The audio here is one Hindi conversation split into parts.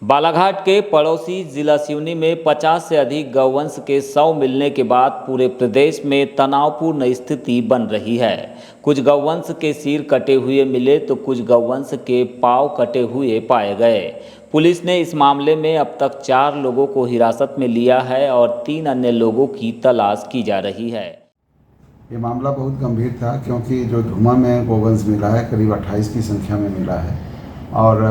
बालाघाट के पड़ोसी जिला सिवनी में 50 से अधिक गौवंश के शव मिलने के बाद पूरे प्रदेश में तनावपूर्ण स्थिति बन रही है। कुछ गौवंश के सिर कटे हुए मिले तो कुछ गौवंश के पांव कटे हुए पाए गए। पुलिस ने इस मामले में अब तक 4 लोगों को हिरासत में लिया है और 3 अन्य लोगों की तलाश की जा रही है। ये मामला बहुत गंभीर था क्योंकि जो धुमा में गौवंश मिला है करीब 28 की संख्या में मिला है और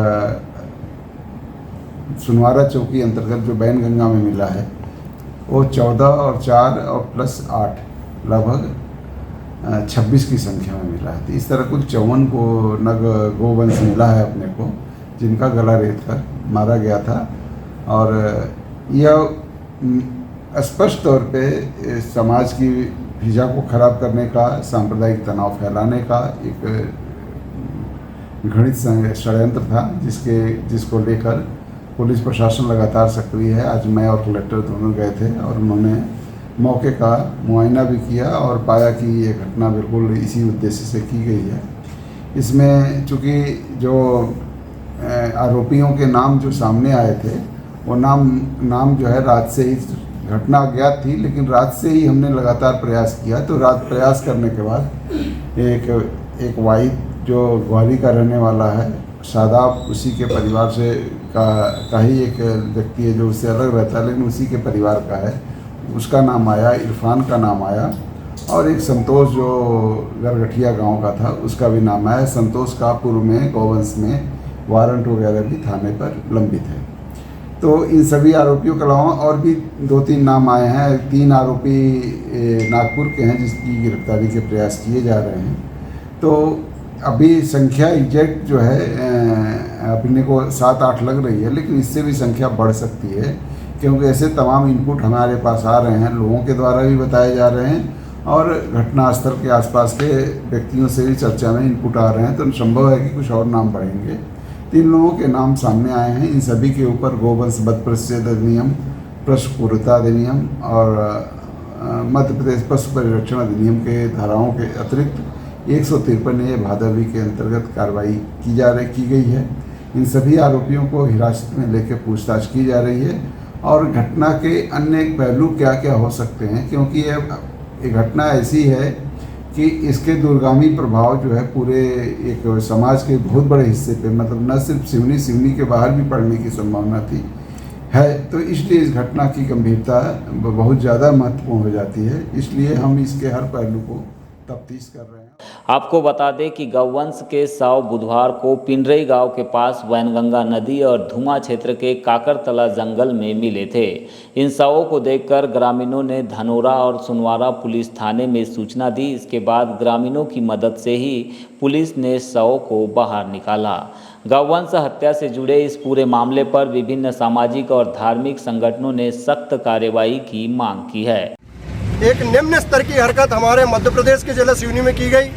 सुनवारा चौकी अंतर्गत जो बैनगंगा में मिला है वो 14 और 4 और प्लस 8 लगभग 26 की संख्या में मिला है। तो इस तरह कुल 54 को नग गौवंश मिला है अपने को, जिनका गला रेत कर मारा गया था। और यह स्पष्ट तौर पे समाज की फिजा को खराब करने का, सांप्रदायिक तनाव फैलाने का एक घृणित षड्यंत्र था, जिसको लेकर पुलिस प्रशासन लगातार सक्रिय है। आज मैं और कलेक्टर दोनों गए थे और उन्होंने मौके का मुआयना भी किया और पाया कि ये घटना बिल्कुल इसी उद्देश्य से की गई है। इसमें चूँकि जो आरोपियों के नाम जो सामने आए थे वो नाम जो है रात से ही घटना अज्ञात थी, लेकिन रात से ही हमने लगातार प्रयास किया। तो रात प्रयास करने के बाद एक वाहिद जो ग्वारी का रहने वाला है, शादाब उसी के परिवार से का ही एक व्यक्ति है जो उससे अलग रहता है लेकिन उसी के परिवार का है, उसका नाम आया, इरफान का नाम आया और एक संतोष जो गरगठिया गांव का था उसका भी नाम आया। संतोष का पूर्व में गौवंश में वारंट वगैरह भी थाने पर लंबित है। तो इन सभी आरोपियों के अलावा और भी 2-3 नाम आए हैं। 3 आरोपी नागपुर के हैं जिसकी गिरफ्तारी के प्रयास किए जा रहे हैं। तो अभी संख्या एग्जैक्ट जो है अपने को 7-8 लग रही है, लेकिन इससे भी संख्या बढ़ सकती है क्योंकि ऐसे तमाम इनपुट हमारे पास आ रहे हैं, लोगों के द्वारा भी बताए जा रहे हैं और घटनास्थल के आसपास के व्यक्तियों से भी चर्चा में इनपुट आ रहे हैं। तो संभव है कि कुछ और नाम बढ़ेंगे। 3 लोगों के नाम सामने आए हैं। इन सभी के ऊपर गोवंश वध प्रतिषेध अधिनियम, पशु क्रूरता अधिनियम और मध्य प्रदेश पशु परिरक्षण अधिनियम के धाराओं के अतिरिक्त 153 भादवी के अंतर्गत कार्रवाई की गई है। इन सभी आरोपियों को हिरासत में लेकर पूछताछ की जा रही है और घटना के अन्य पहलू क्या क्या हो सकते हैं, क्योंकि ये घटना ऐसी है कि इसके दूरगामी प्रभाव जो है पूरे एक समाज के बहुत बड़े हिस्से पे, मतलब न सिर्फ सिवनी के बाहर भी पड़ने की संभावना थी है। तो इसलिए इस घटना की गंभीरता बहुत ज़्यादा महत्वपूर्ण हो जाती है। इसलिए हम इसके हर पहलू को तफ्तीश कर रहे हैं। आपको बता दें कि गौवंश के शव बुधवार को पिंडरई गांव के पास वैनगंगा नदी और धुमा क्षेत्र के काकरतला जंगल में मिले थे। इन शवों को देखकर ग्रामीणों ने धनोरा और सुनवारा पुलिस थाने में सूचना दी। इसके बाद ग्रामीणों की मदद से ही पुलिस ने शवों को बाहर निकाला। गौवंश हत्या से जुड़े इस पूरे मामले पर विभिन्न सामाजिक और धार्मिक संगठनों ने सख्त कार्रवाई की मांग की है। एक निम्न स्तर की हरकत हमारे मध्य प्रदेश के जिला सिवनी में की गई।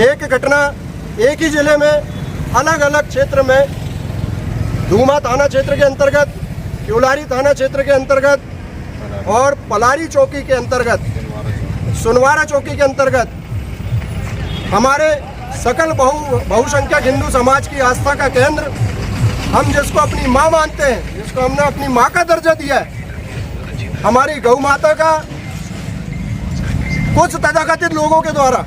एक घटना एक ही जिले में अलग अलग क्षेत्र में, धूमा थाना क्षेत्र के अंतर्गत, क्यूलारी थाना क्षेत्र के अंतर्गत और पलारी चौकी के अंतर्गत, सुनवारा चौकी के अंतर्गत हमारे सकल बहुसंख्यक हिंदू समाज की आस्था का केंद्र, हम जिसको अपनी माँ मानते हैं, जिसको हमने अपनी माँ का दर्जा दिया है, हमारी गौ माता का कुछ तथाकथित लोगों के द्वारा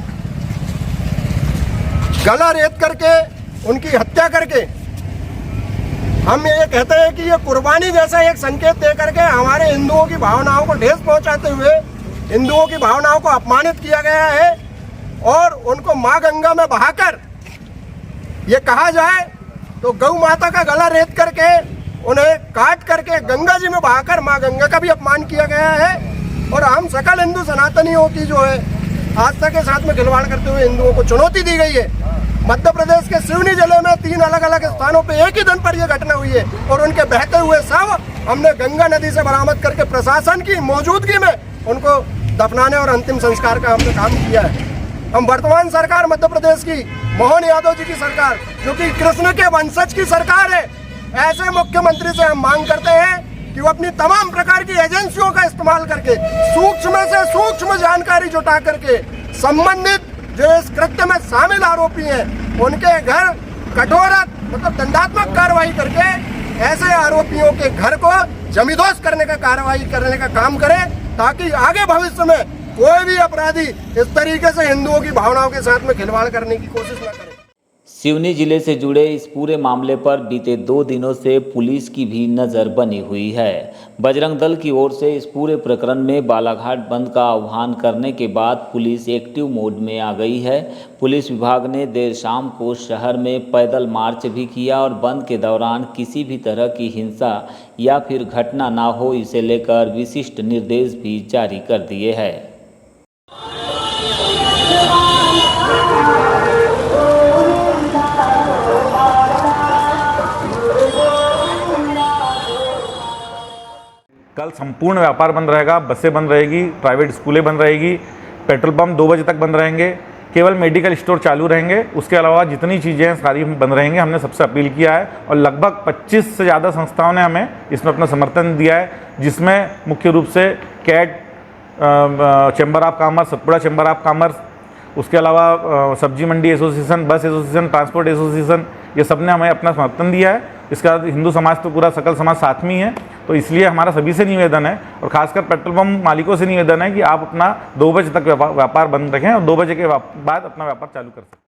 गला रेत करके उनकी हत्या करके, हम ये कहते हैं कि ये कुर्बानी जैसा एक संकेत दे करके हमारे हिंदुओं की भावनाओं को ठेस पहुंचाते हुए हिंदुओं की भावनाओं को अपमानित किया गया है और उनको माँ गंगा में बहाकर, ये कहा जाए तो गौ माता का गला रेत करके उन्हें काट करके गंगा जी में बहाकर माँ गंगा का भी अपमान किया गया है। और हम सकल हिंदू सनातनियों की जो है आस्था के साथ में खिलवाड़ करते हुए हिंदुओं को चुनौती दी गई है। मध्य प्रदेश के सिवनी जिले में 3 अलग अलग स्थानों पे एक ही दिन पर यह घटना हुई है और उनके बहते हुए शव हमने गंगा नदी से बरामद करके प्रशासन की मौजूदगी में उनको दफनाने और अंतिम संस्कार का हमने काम किया है। हम वर्तमान सरकार मध्य प्रदेश की मोहन यादव जी की सरकार, जो कि कृष्ण के वंशज की सरकार है, ऐसे मुख्यमंत्री से हम मांग करते हैं कि वो अपनी तमाम प्रकार की एजेंसियों का इस्तेमाल करके सूक्ष्म से सूक्ष्म जानकारी जुटा करके संबंधित जो इस कृत्य में शामिल आरोपी हैं उनके घर कठोर मतलब दंडात्मक कार्रवाई करके ऐसे आरोपियों के घर को जमींदोज करने का कार्रवाई करने का काम करे, ताकि आगे भविष्य में कोई भी अपराधी इस तरीके से हिंदुओं की भावनाओं के साथ में खिलवाड़ करने की कोशिश न करे। सिवनी जिले से जुड़े इस पूरे मामले पर बीते 2 दिनों से पुलिस की भी नज़र बनी हुई है। बजरंग दल की ओर से इस पूरे प्रकरण में बालाघाट बंद का आह्वान करने के बाद पुलिस एक्टिव मोड में आ गई है। पुलिस विभाग ने देर शाम को शहर में पैदल मार्च भी किया और बंद के दौरान किसी भी तरह की हिंसा या फिर घटना ना हो, इसे लेकर विशिष्ट निर्देश भी जारी कर दिए हैं। कल संपूर्ण व्यापार बंद रहेगा, बसें बंद रहेगी, प्राइवेट स्कूलें बंद रहेगी, पेट्रोल पंप 2 बजे तक बंद रहेंगे, केवल मेडिकल स्टोर चालू रहेंगे। उसके अलावा जितनी चीज़ें हैं सारी बंद रहेंगे। हमने सबसे अपील किया है और लगभग 25 से ज़्यादा संस्थाओं ने हमें इसमें अपना समर्थन दिया है, जिसमें मुख्य रूप से CAT, chamber of commerce, Satpura chamber of commerce, उसके अलावा सब्जी मंडी association, bus association, transport association, ये सब ने हमें अपना समर्थन दिया है। इसका हिंदू समाज तो पूरा सकल समाज साथ में ही है, तो इसलिए हमारा सभी से निवेदन है और खासकर पेट्रोल पंप मालिकों से निवेदन है कि आप अपना 2 बजे तक व्यापार बंद रखें और 2 बजे के बाद अपना व्यापार चालू कर सकते हैं।